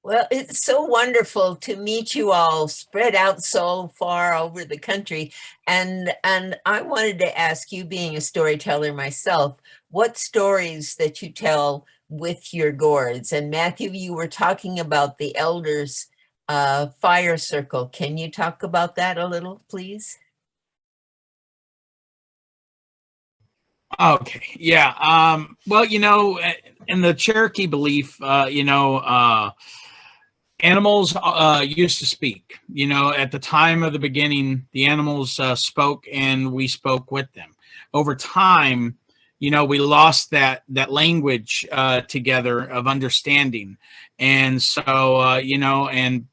Well, it's so wonderful to meet you all spread out so far over the country. And I wanted to ask you, being a storyteller myself, what stories that you tell with your gourds? And Matthew, you were talking about the elders' fire circle. Can you talk about that a little, please? Okay, yeah. Well, in the Cherokee belief, animals used to speak. At the time of the beginning, the animals spoke, and we spoke with them. Over time, we lost that language together of understanding, and so and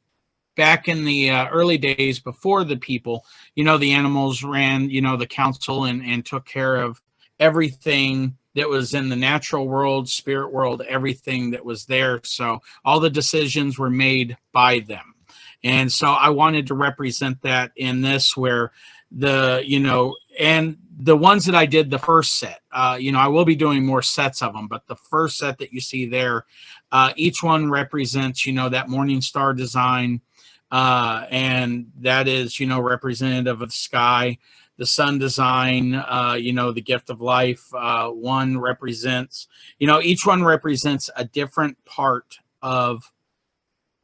back in the early days before the people, the animals ran, the council, and took care of everything that was in the natural world, spirit world, everything that was there. So all the decisions were made by them. And so I wanted to represent that in this, where and the ones that I did the first set, I will be doing more sets of them, but the first set that you see there, each one represents, that morning star design. And that is, representative of the sky. The sun design, the gift of life, one represents, each one represents a different part of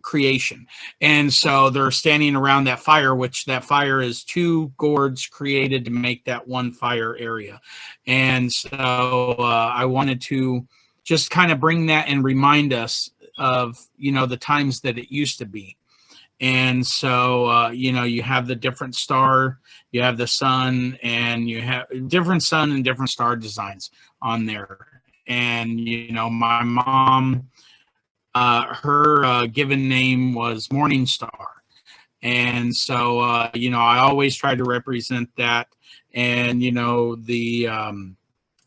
creation. And so they're standing around that fire, which that fire is two gourds created to make that one fire area. And so I wanted to just kind of bring that and remind us of, the times that it used to be. And so, you have the different star, you have the sun, and you have different sun and different star designs on there. And, my mom, her given name was Morning Star. And so, I always try to represent that. And, the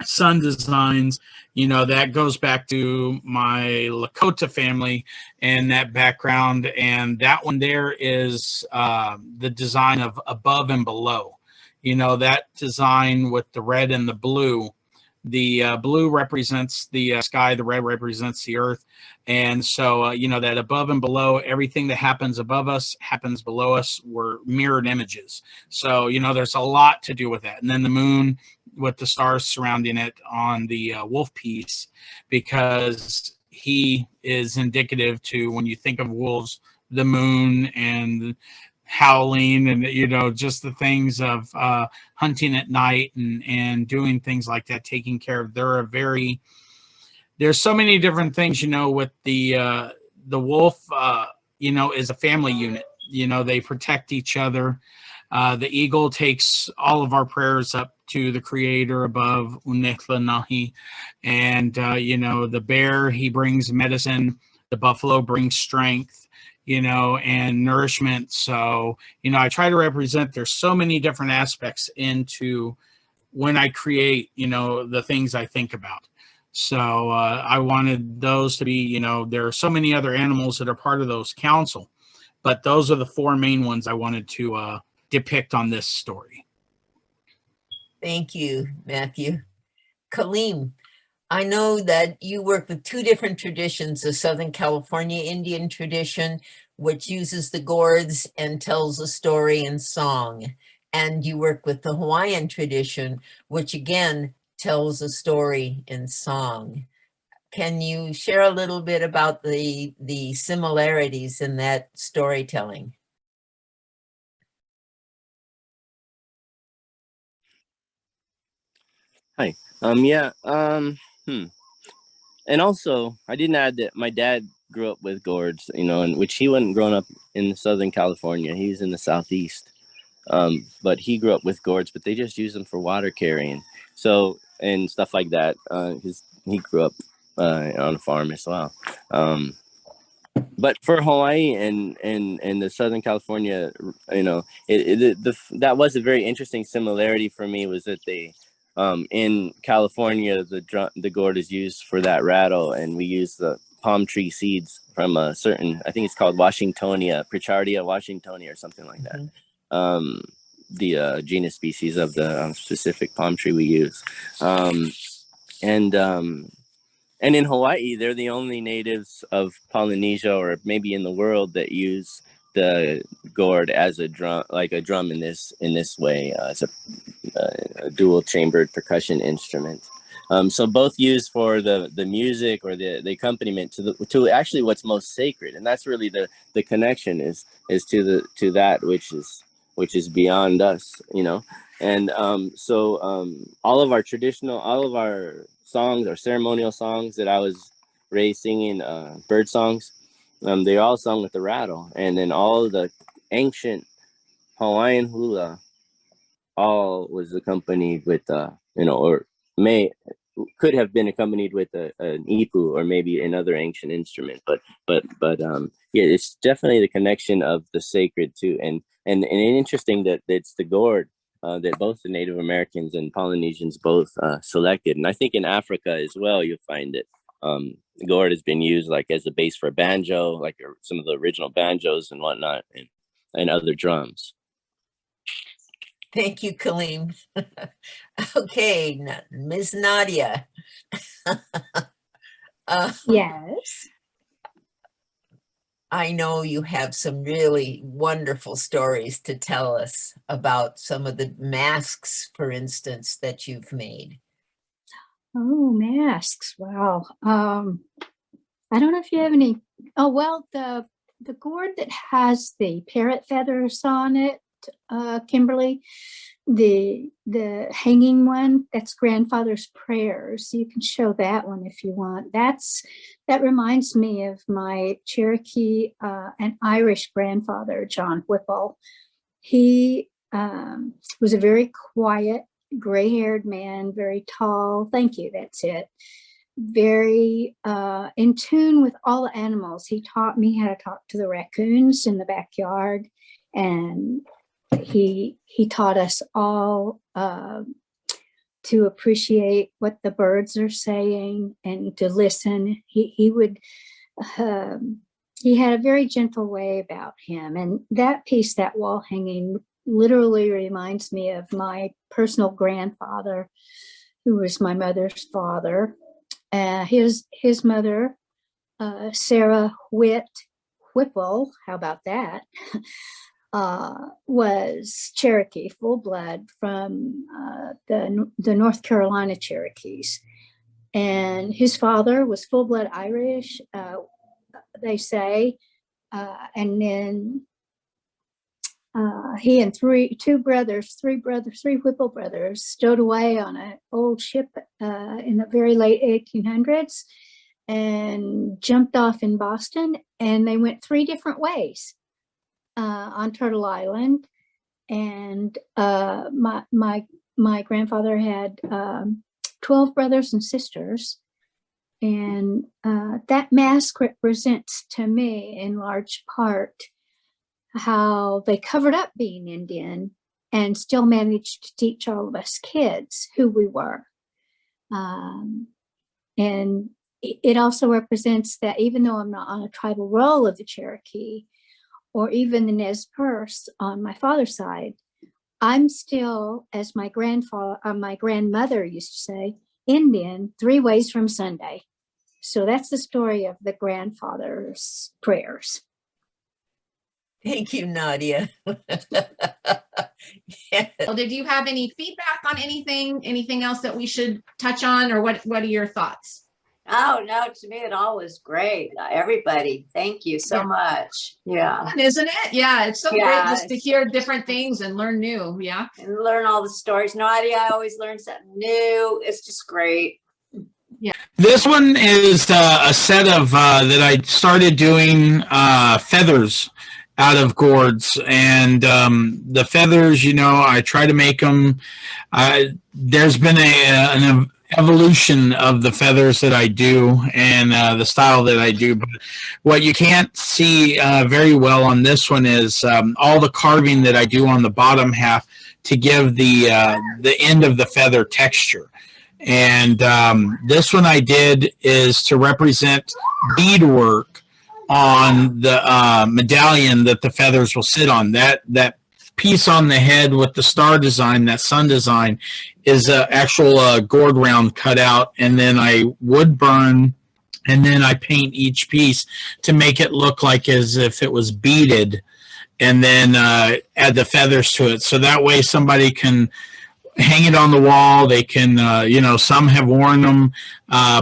sun designs, that goes back to my Lakota family and that background. And that one there is the design of above and below. That design with the red and the blue. The blue represents the sky, the red represents the earth. And so, that above and below, everything that happens above us happens below us. We're mirrored images. So, there's a lot to do with that. And then the moon with the stars surrounding it on the wolf piece, because he is indicative to, when you think of wolves, the moon and howling, and just the things of hunting at night and doing things like that, taking care of. There's so many different things, with the wolf, is a family unit. They protect each other. The eagle takes all of our prayers up to the creator above, Nahi. And the bear, he brings medicine. The buffalo brings strength, and nourishment. So, I try to represent, there's so many different aspects into when I create, the things I think about. So I wanted those to be, there are so many other animals that are part of those council, but those are the four main ones I wanted to depict on this story. Thank you, Matthew. Kalim, I know that you work with two different traditions, the Southern California Indian tradition, which uses the gourds and tells a story in song. And you work with the Hawaiian tradition, which again tells a story in song. Can you share a little bit about the similarities in that storytelling? Hi. Yeah. And also, I didn't add that my dad grew up with gourds, and which he wasn't grown up in Southern California. He's in the Southeast. But he grew up with gourds, but they just use them for water carrying. So, and stuff like that. He grew up on a farm as well. But for Hawaii and the Southern California, that was a very interesting similarity for me, was that they, in California, the gourd is used for that rattle, and we use the palm tree seeds from a certain, I think it's called Washingtonia, Pritchardia Washingtonia or something like that. The genus species of the specific palm tree we use. And in Hawaii, they're the only natives of Polynesia, or maybe in the world, that use the gourd as a drum, like a drum in this way. It's a dual chambered percussion instrument. So both used for the music or the accompaniment to actually what's most sacred, and that's really the connection is to that which is beyond us, you know. And so all of our songs, our ceremonial songs that I was raised singing, bird songs, they're all sung with the rattle, and then all the ancient Hawaiian hula all was accompanied with or could have been accompanied with an ipu or maybe another ancient instrument, but yeah, it's definitely the connection of the sacred too, and interesting that it's the gourd that both the Native Americans and Polynesians both selected, and I think in Africa as well you'll find it. The gourd has been used like as a base for banjo, like some of the original banjos and whatnot, and other drums. Thank you, Kalim. Okay, Ms. Nadiya. Yes. I know you have some really wonderful stories to tell us about some of the masks, for instance, that you've made. Oh, masks. Wow. I don't know if you have any. Oh, well, the gourd that has the parrot feathers on it, Kimberly, the hanging one, that's Grandfather's Prayers. You can show that one if you want. That reminds me of my Cherokee and Irish grandfather, John Whipple. He was a very quiet, gray-haired man, very tall. Thank you, that's it. Very in tune with all the animals. He taught me how to talk to the raccoons in the backyard, and he taught us all to appreciate what the birds are saying and to listen. He had a very gentle way about him, and that piece, that wall hanging, literally reminds me of my personal grandfather, who was my mother's father. His mother, Sarah Whipple, how about that? Was Cherokee, full blood, from the North Carolina Cherokees. And his father was full blood Irish, they say. And then he and three Whipple brothers stowed away on an old ship in the very late 1800s and jumped off in Boston, and they went 3 different ways on Turtle Island. And my grandfather had 12 brothers and sisters, and that mask represents to me in large part how they covered up being Indian and still managed to teach all of us kids who we were. And it also represents that even though I'm not on a tribal roll of the Cherokee or even the Nez Perce on my father's side, I'm still, as my grandmother used to say, Indian 3 ways from Sunday. So that's the story of the Grandfather's Prayers. Thank you, Nadiya. Yes. Well, did you have any feedback on anything else that we should touch on, or what are your thoughts? Oh, no, to me, it all was great. Everybody, thank you so much. Yeah. Isn't it? Yeah, it's so great just to hear different things and learn new. Yeah. And learn all the stories. Nadiya, I always learn something new. It's just great. Yeah. This one is a set of that I started doing feathers out of gourds, and the feathers, I try to make them. There's been an evolution of the feathers that I do and the style that I do, but what you can't see very well on this one is all the carving that I do on the bottom half to give the end of the feather texture. And this one I did is to represent beadwork on the medallion that the feathers will sit on. That piece on the head with the star design, that sun design, is an actual gourd round cut out, and then I wood burn, and then I paint each piece to make it look like as if it was beaded, and then add the feathers to it. So that way somebody can hang it on the wall. They can, some have worn them,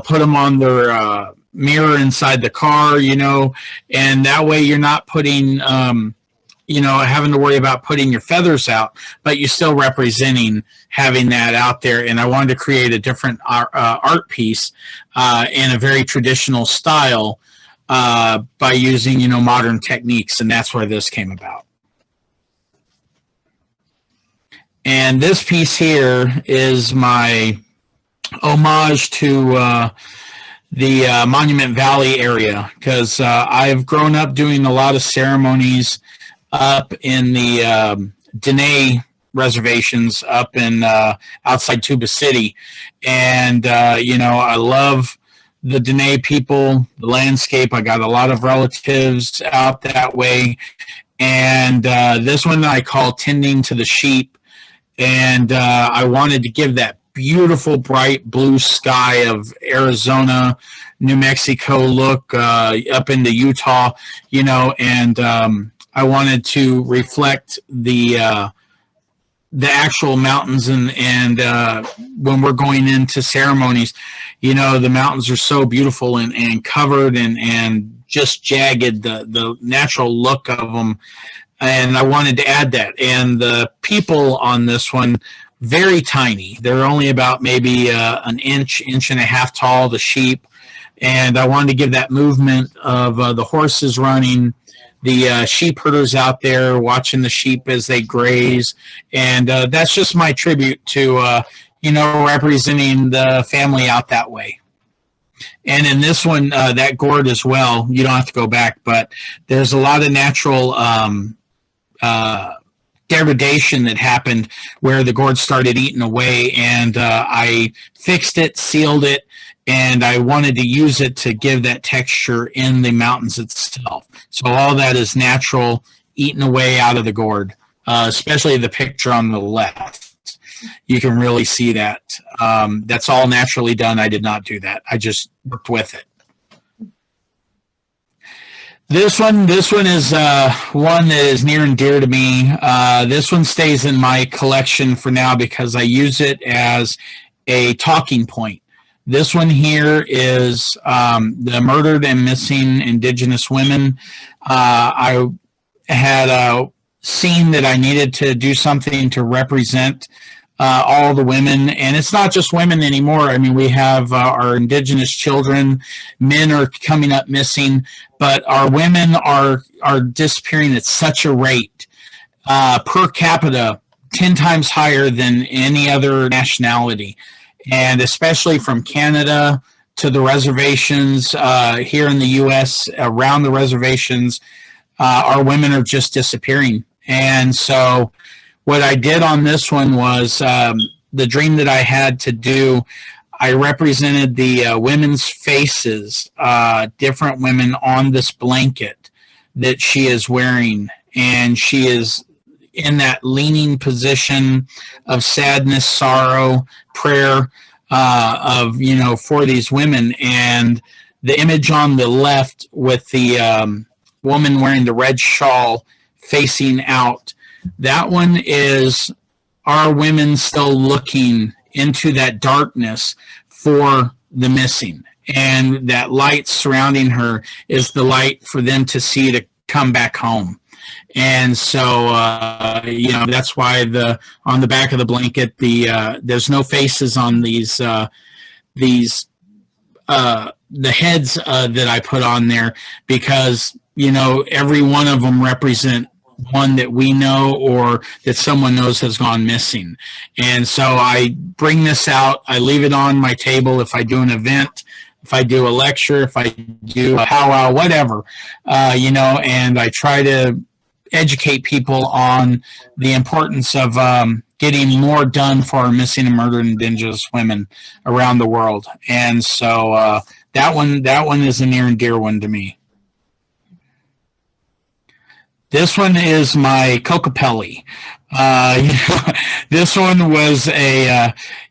put them on their mirror inside the car, and that way you're not putting, having to worry about putting your feathers out, but you're still representing having that out there. And I wanted to create a different art piece in a very traditional style by using, modern techniques, and that's where this came about. And this piece here is my homage to the Monument Valley area, because I've grown up doing a lot of ceremonies up in the Dene reservations up in outside Tuba City. And, I love the Dene people, the landscape. I got a lot of relatives out that way. And this one I call Tending to the Sheep. And I wanted to give that beautiful bright blue sky of Arizona, New Mexico look up into Utah, and I wanted to reflect the actual mountains, and when we're going into ceremonies, the mountains are so beautiful and covered and just jagged, the natural look of them. And I wanted to add that. And the people on this one, very tiny. They're only about maybe an inch and a half tall, the sheep. And I wanted to give that movement of the horses running, the sheep herders out there watching the sheep as they graze. And that's just my tribute to, representing the family out that way. And in this one, that gourd as well, you don't have to go back, but there's a lot of natural degradation that happened where the gourd started eating away, and I fixed it, sealed it, and I wanted to use it to give that texture in the mountains itself. So all that is natural, eaten away out of the gourd, especially the picture on the left. You can really see that. That's all naturally done. I did not do that. I just worked with it. This one is one that is near and dear to me. This one stays in my collection for now because I use it as a talking point. This one here is the murdered and missing Indigenous women. I had a scene that I needed to do something to represent all the women, and it's not just women anymore. I mean, we have our Indigenous children, men are coming up missing, but our women are disappearing at such a rate, per capita, 10 times higher than any other nationality, and especially from Canada to the reservations here in the U.S., around the reservations, our women are just disappearing. And so what I did on this one was the dream that I had to do, I represented the women's faces, different women on this blanket that she is wearing. And she is in that leaning position of sadness, sorrow, prayer for these women. And the image on the left with the woman wearing the red shawl facing out, that one is our women still looking into that darkness for the missing. And that light surrounding her is the light for them to see to come back home. And so, that's why on the back of the blanket, there's no faces on these the heads that I put on there, because, every one of them represent one that we know or that someone knows has gone missing. And so I bring this out, I leave it on my table if I do an event, if I do a lecture, if I do a powwow, whatever, and I try to educate people on the importance of getting more done for our missing and murdered Indigenous women around the world. And so that one is a near and dear one to me. This one is my Kokopelli. This one was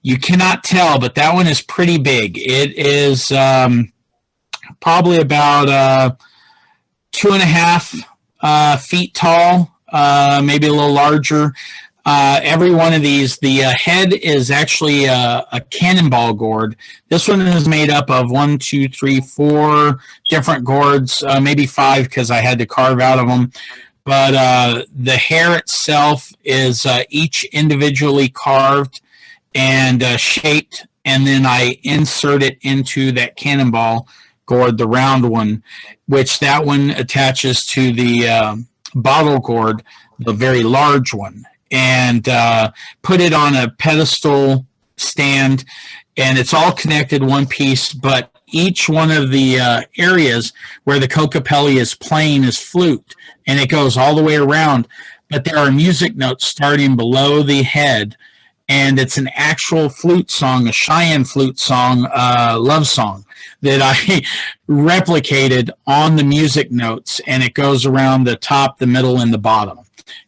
you cannot tell, but that one is pretty big. It is probably about 2.5 feet tall, maybe a little larger. Every one of these, the head is actually a cannonball gourd. This one is made up of 4 different gourds, maybe 5 because I had to carve out of them. But the hair itself is each individually carved and shaped, and then I insert it into that cannonball gourd, the round one, which that one attaches to the bottle gourd, the very large one, and put it on a pedestal stand, and it's all connected one piece, but each one of the areas where the Kokopelli is playing is flute, and it goes all the way around, but there are music notes starting below the head, and it's an actual flute song, a Cheyenne flute song, love song, that I replicated on the music notes, and it goes around the top, the middle, and the bottom.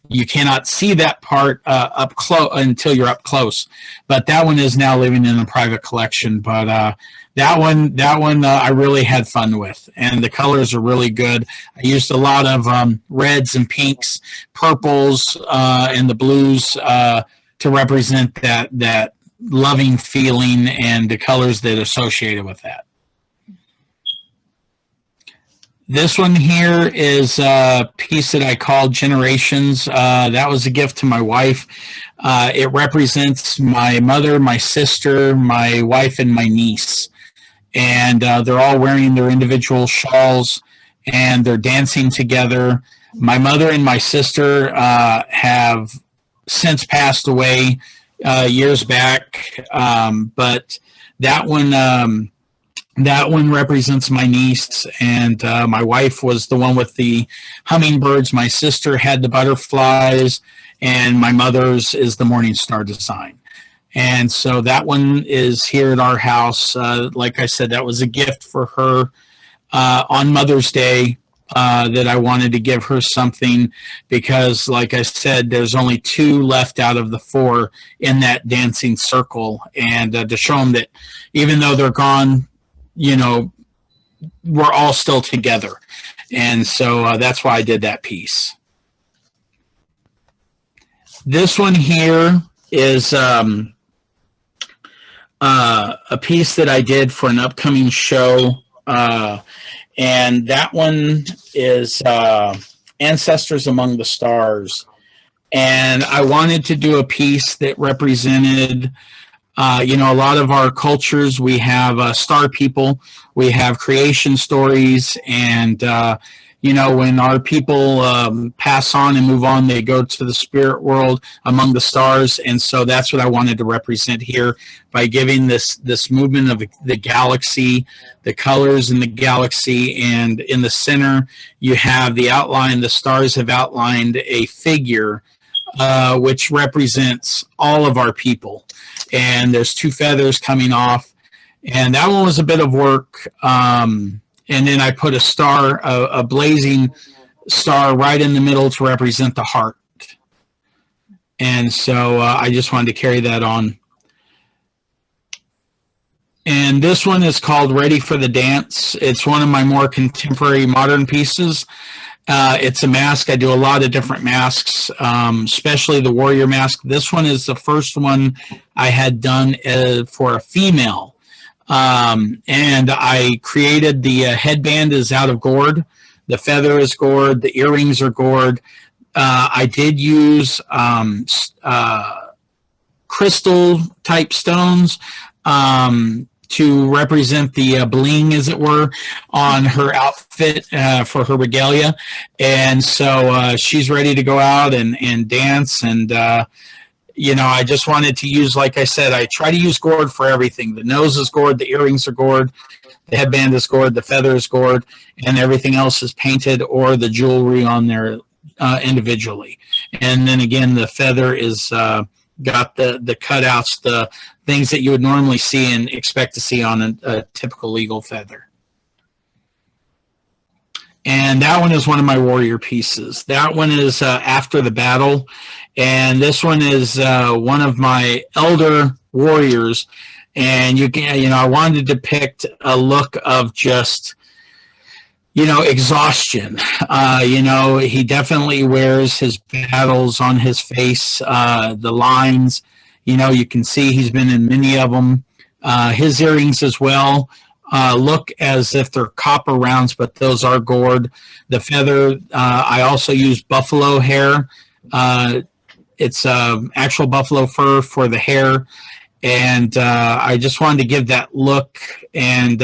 You cannot see that part up close until you're up close, but that one is now living in a private collection. But that one I really had fun with, and the colors are really good. I used a lot of reds and pinks, purples, and the blues to represent that loving feeling and the colors that are associated with that. This one here is a piece that I called Generations. That was a gift to my wife. It represents my mother, my sister, my wife, and my niece. And they're all wearing their individual shawls, and they're dancing together. My mother and my sister have since passed away years back, but that one represents my niece, and my wife was the one with the hummingbirds. My sister had the butterflies, and my mother's is the morning star design. And so that one is here at our house. Like I said, that was a gift for her on Mother's Day, that I wanted to give her something because, like I said, there's only 2 left out of the 4 in that dancing circle. And to show them that even though they're gone, you know, we're all still together. And so that's why I did that piece. This one here is a piece that I did for an upcoming show. And that one is Ancestors Among the Stars. And I wanted to do a piece that represented you know, a lot of our cultures. We have star people, we have creation stories, and you know, when our people pass on and move on, they go to the spirit world among the stars. And so that's what I wanted to represent here by giving this movement of the galaxy, the colors in the galaxy, and in the center you have the outline. The stars have outlined a figure which represents all of our people. And there's 2 feathers coming off, and that one was a bit of work. And then I put a star, a blazing star right in the middle to represent the heart. And so I just wanted to carry that on. And this one is called Ready for the Dance. It's one of my more contemporary modern pieces. It's a mask. I do a lot of different masks, especially the warrior mask. This one is the first one I had done for a female. And I created the headband is out of gourd. The feather is gourd. The earrings are gourd. I did use crystal type stones to represent the bling, as it were, on her outfit for her regalia. And so she's ready to go out and dance. And, you know, I just wanted to use, like I said, I try to use gourd for everything. The nose is gourd, the earrings are gourd, the headband is gourd, the feather is gourd, and everything else is painted or the jewelry on there individually. And then again, the feather is got the cutouts, the things that you would normally see and expect to see on a typical eagle feather. And that one is one of my warrior pieces. That one is after the battle. And this one is one of my elder warriors. And I wanted to depict a look of just, exhaustion. He definitely wears his battles on his face, the lines. You can see he's been in many of them. His earrings as well look as if they're copper rounds, but those are gourd. The feather, I also use buffalo hair. It's actual buffalo fur for the hair. And I just wanted to give that look, and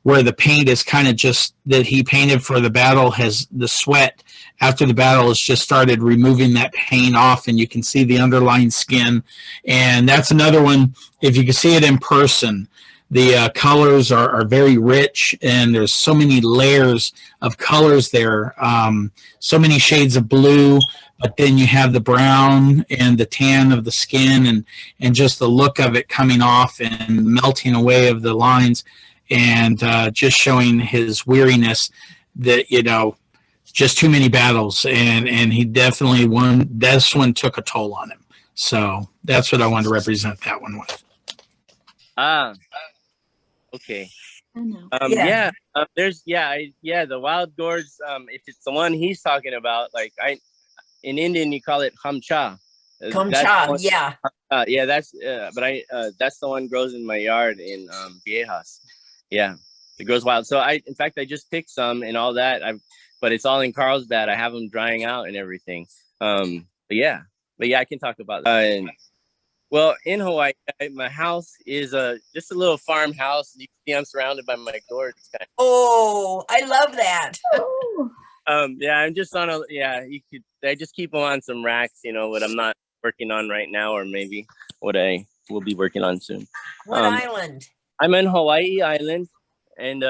where the paint is kind of just that he painted for the battle, has the sweat after the battle has just started removing that paint off, and you can see the underlying skin. And that's another one, if you can see it in person, the colors are very rich, and there's so many layers of colors there, so many shades of blue, but then you have the brown and the tan of the skin, and just the look of it coming off and melting away of the lines, and just showing his weariness that, just too many battles, and he definitely this one took a toll on him. So that's what I wanted to represent that one with. Okay. I know. There's the wild gourds. If it's the one he's talking about, in Indian you call it hamcha. Kamcha, yeah. That's the one grows in my yard in Viejas. Yeah, it grows wild. So in fact I just picked some and all that. But it's all in Carlsbad. I have them drying out and everything. But yeah, I can talk about that. Well, in Hawaii, my house is just a little farmhouse. You can see I'm surrounded by my gourds. Oh, I love that. Oh, I'm just on I just keep them on some racks, what I'm not working on right now, or maybe what I will be working on soon. What island? I'm in Hawaii Island, and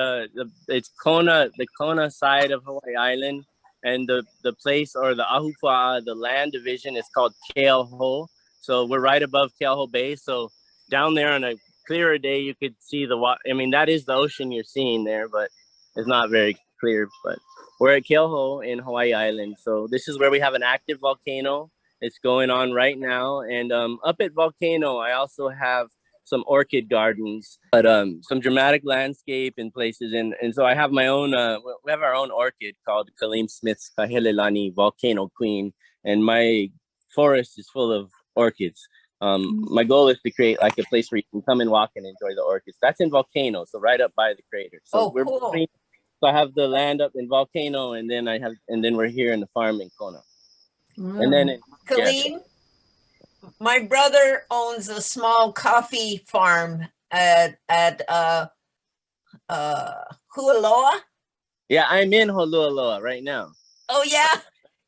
it's Kona, the Kona side of Hawaii Island, and the place, or the Ahupua'a, the land division, is called Keauhou. So we're right above Keauhou Bay. So down there on a clearer day, you could see the water. I mean, that is the ocean you're seeing there, but it's not very clear. But we're at Keauhou in Hawaii Island. So this is where we have an active volcano. It's going on right now. And up at Volcano, I also have some orchid gardens, but some dramatic landscape in places. And so I have my own, we have our own orchid called Kalim Smith's Kahelelani Volcano Queen. And my forest is full of orchids. My goal is to create like a place where you can come and walk and enjoy the orchids. That's in Volcano, so right up by the crater. So cool. So I have the land up in Volcano, and then we're here in the farm in Kona. And then Kalim, my brother owns a small coffee farm at Hualoa. Yeah, I'm in Holualoa right now. Oh yeah,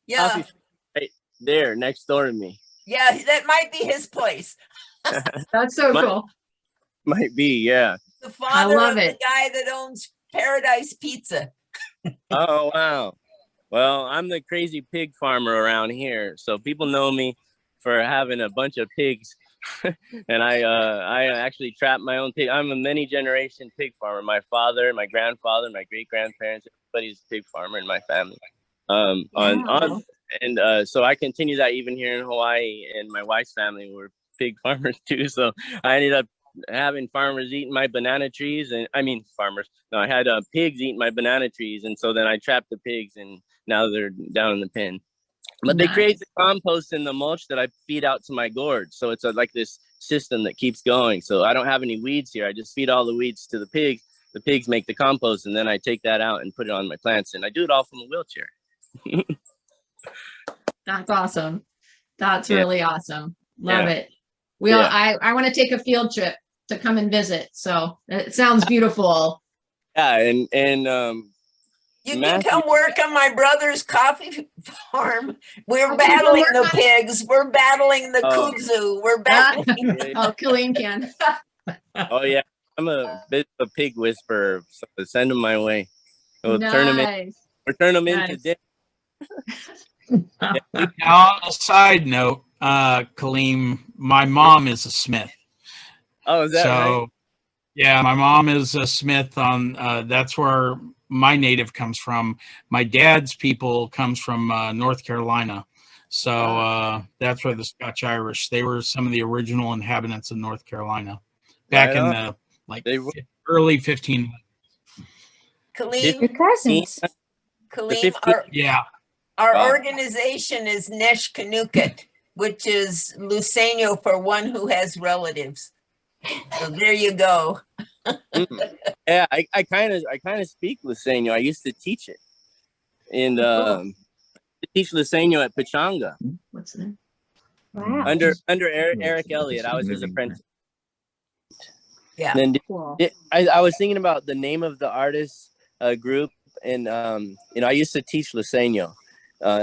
yeah. Coffee right there next door to me. Yeah, that might be his place. That's so cool. Might be, yeah. The father love of it. the guy that owns Paradise Pizza. Oh, wow. Well, I'm the crazy pig farmer around here. So people know me for having a bunch of pigs. And I actually trap my own pig. I'm a many generation pig farmer. My father, my grandfather, my great grandparents, everybody's a pig farmer in my family. So I continue that even here in Hawaii, and my wife's family were pig farmers too. So I ended up having farmers eating my banana trees, I had pigs eating my banana trees, and so then I trapped the pigs, and now they're down in the pen. But They create the compost and the mulch that I feed out to my gourds. So it's like this system that keeps going. So I don't have any weeds here. I just feed all the weeds to the pigs. The pigs make the compost, and then I take that out and put it on my plants, and I do it all from a wheelchair. That's awesome. That's really awesome. Love it. I want to take a field trip to come and visit. So it sounds beautiful. Yeah, and you can come work on my brother's coffee farm. We're battling the pigs. We're battling the kudzu. We're battling. Kalim can. Oh yeah, I'm a bit of a pig whisperer. So send them my way. We'll turn them into dinner. Now, on a side note, Kalim, my mom is a smith. Oh, is that right? Yeah, my mom is a smith. That's where my native comes from. My dad's people comes from North Carolina. So that's where the Scotch Irish, they were some of the original inhabitants of North Carolina back Right in on. the early 15. Kalim, Your cousins. Kalim, 15 Yeah. our Wow. organization is Neshkinukat, which is Luiseño for one who has relatives. So there you go. Yeah, I kind of speak Liseño. I used to teach it, and teach Liseño at Pachanga What's that? Wow. under Eric Elliott. I was his apprentice. Yeah. Then Cool. I was thinking about the name of the artist group, and I used to teach Liseño.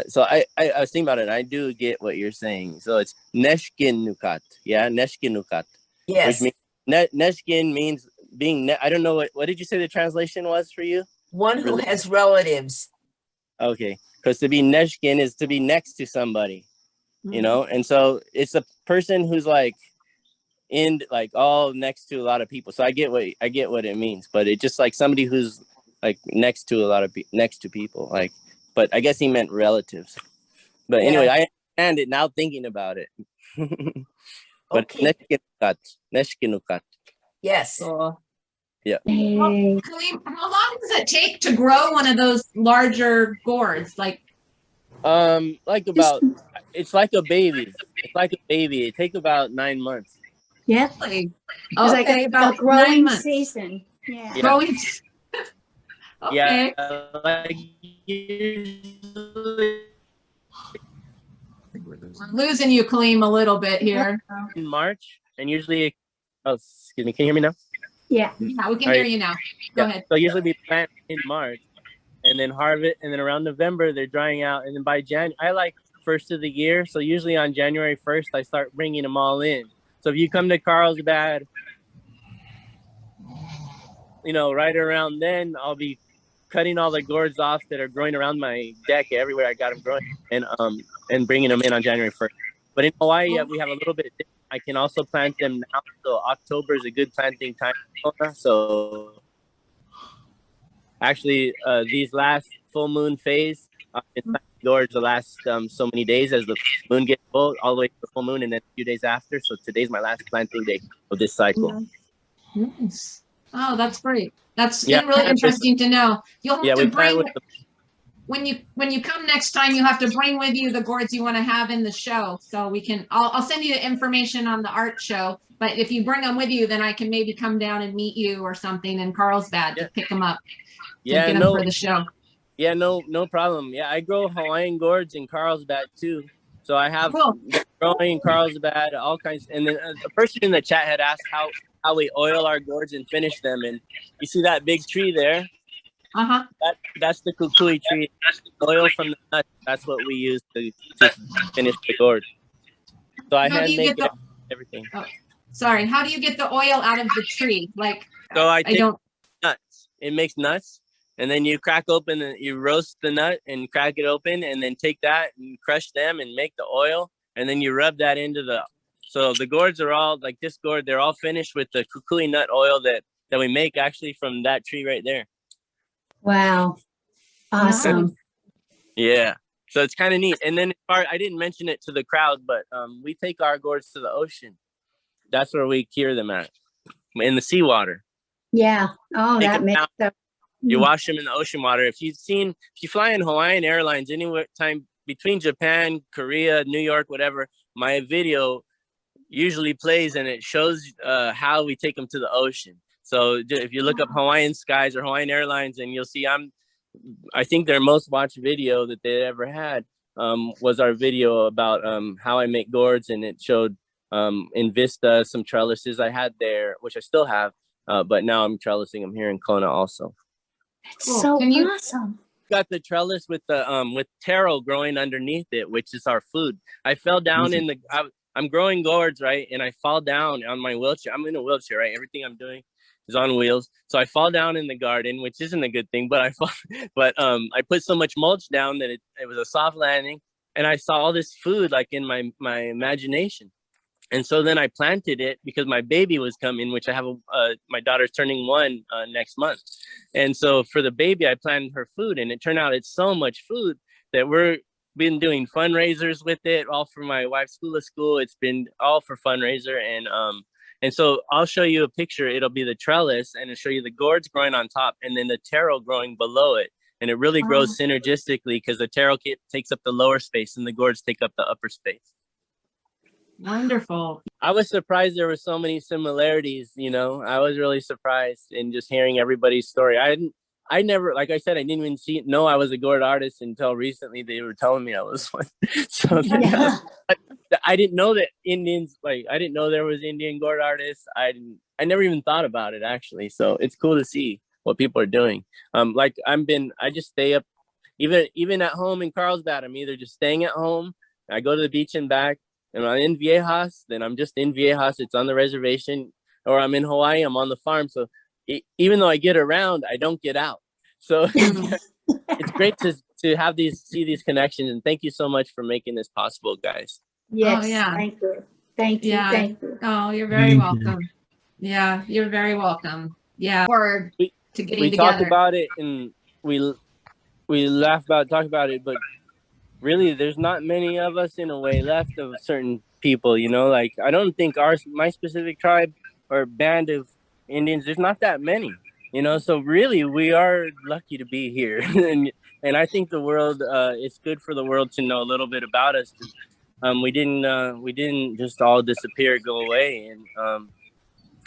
So I was thinking about it, and I do get what you're saying. So it's Neshkinukat. Yeah, Neshkinukat. Yes. Which means Neshkin means being, I don't know, what did you say the translation was for you? One who has relatives. Okay, because to be Neshkin is to be next to somebody, and so it's a person who's like all next to a lot of people. So I get what it means, but it's just like somebody who's like next to a lot of next to people, like. But I guess he meant relatives. But anyway, I understand it now thinking about it. But Okay. Neshkinukat. Yes. Cool. Yeah. Well, Kalim, how long does it take to grow one of those larger gourds? Like About, it's like a baby. It's like a baby. It takes about 9 months. Yeah. really? It's like Okay, a about 9 growing months. season. Yeah. Yeah. Growing. Okay. Yeah, like usually I'm losing you, Kalim, a little bit here. in March, and usually, excuse me, can you hear me now? Yeah. Yeah, we can hear you now. Go ahead. So usually we plant in March, and then harvest, and then around November they're drying out, and then by I like first of the year, so usually on January 1st I start bringing them all in. So if you come to Carlsbad, right around then, I'll be cutting all the gourds off that are growing around my deck everywhere I got them growing, and bringing them in on January 1st. But in Hawaii, we have a little bit. I can also plant them now. So October is a good planting time. So actually, these last full moon phase, I've been planting gourds the last so many days as the moon gets full, all the way to the full moon, and then a few days after. So today's my last planting day of this cycle. Nice. Oh, that's great. That's Yeah. really interesting to know. You'll have to we plant bring, with the, when you come next time, you have to bring with you the gourds you want to have in the show. So I'll send you the information on the art show. But if you bring them with you, then I can maybe come down and meet you or something in Carlsbad to pick them up. yeah, Them for the show. Yeah, no problem. Yeah, I grow Hawaiian gourds in Carlsbad too. So I have growing in Carlsbad, all kinds. And then a person in the chat had asked how we oil our gourds and finish them. And you see that big tree there? Uh-huh. That's the kukui tree. That's the oil from the nut. That's what we use to finish the gourd. So I hand make everything. Oh, sorry. How do you get the oil out of the tree? Like, so I take don't. Nuts. It makes nuts. And then you crack open, you roast the nut and crack it open, and then take that and crush them and make the oil. And then you rub that into so the gourds are all like this gourd. They're all finished with the kukui nut oil that we make actually from that tree right there. Wow. Awesome. Yeah. So it's kind of neat. And then I didn't mention it to the crowd, but we take our gourds to the ocean. That's where we cure them at, in the seawater. Yeah. Oh, that makes sense. You wash them in the ocean water. If you fly in Hawaiian Airlines anywhere time between Japan, Korea, New York, whatever, my video usually plays and it shows how we take them to the ocean. So if you look up Hawaiian Skies or Hawaiian Airlines, and you'll see I think their most watched video that they ever had was our video about how I make gourds, and it showed in Vista some trellises I had there, which I still have, but now I'm trellising them here in Kona also. It's so awesome. Got the trellis with the with taro growing underneath it, which is our food. I fell down I'm growing gourds, right? And I fall down on my wheelchair. I'm in a wheelchair, right? Everything I'm doing is on wheels. So I fall down in the garden, which isn't a good thing, but I put so much mulch down that it was a soft landing, and I saw all this food like in my imagination. And so then I planted it because my baby was coming, which I have my daughter's turning 1 next month. And so for the baby, I planted her food, and it turned out it's so much food that we're been doing fundraisers with it, all for my wife's school. It's been all for fundraiser. And so I'll show you a picture. It'll be the trellis, and it'll show you the gourds growing on top and then the taro growing below it. And it really grows synergistically because the taro takes up the lower space and the gourds take up the upper space. Wonderful. I was surprised there were so many similarities, you know. I was really surprised in just hearing everybody's story. I never, like I said, I didn't even know I was a gourd artist until recently. They were telling me I was one. So I didn't know that Indians, like, I didn't know there was Indian gourd artists. I never even thought about it, actually. So it's cool to see what people are doing. Like I just stay up, even at home in Carlsbad. I'm either just staying at home, I go to the beach and back, and I'm in Viejas, then I'm just in Viejas. It's on the reservation, or I'm in Hawaii, I'm on the farm. So even though I get around, I don't get out. So it's great to see these connections. And thank you so much for making this possible, guys. Yes, yeah. thank you. Thank you. Yeah. Thank you. Oh, you're very welcome. Yeah, you're very welcome. Yeah. Forward to getting we together. talk about it and we laugh about talk about it, but really there's not many of us in a way left of certain people, you know. Like I don't think my specific tribe or band of Indians, there's not that many, you know. So really we are lucky to be here. and I think the world, it's good for the world to know a little bit about us. We didn't just all disappear, go away,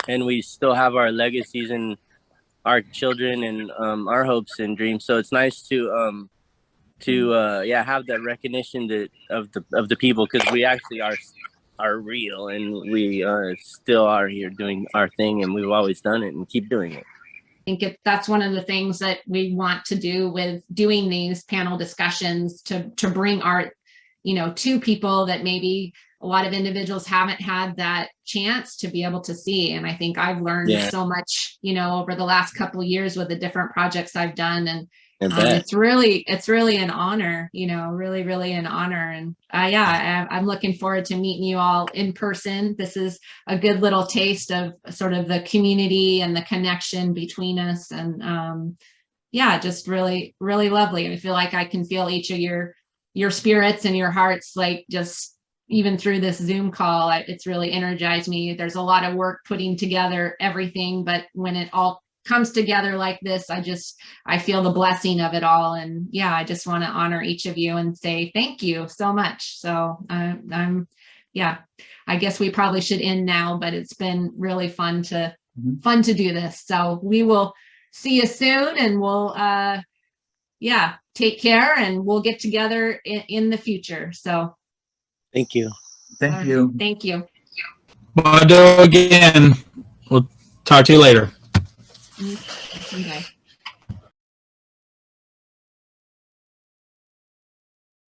and we still have our legacies and our children and our hopes and dreams. So it's nice to have that recognition of the people, because we actually are real, and we still are here doing our thing, and we've always done it and keep doing it. I think that's one of the things that we want to do with doing these panel discussions, to bring art, you know, to people that maybe a lot of individuals haven't had that chance to be able to see. And I think I've learned so much, you know, over the last couple of years with the different projects I've done. And it's really an honor, you know, really an honor. And I'm looking forward to meeting you all in person. This is a good little taste of sort of the community and the connection between us. And just really lovely. I feel like I can feel each of your spirits and your hearts, like just even through this Zoom call. It's really energized me. There's a lot of work putting together everything, but when it all comes together like this, I feel the blessing of it all. And I just want to honor each of you and say thank you so much. So I guess we probably should end now, but it's been really fun to do this. So we will see you soon, and we'll take care, and we'll get together in the future. So thank you. Thank you. Thank you. Bado again. We'll talk to you later. Okay.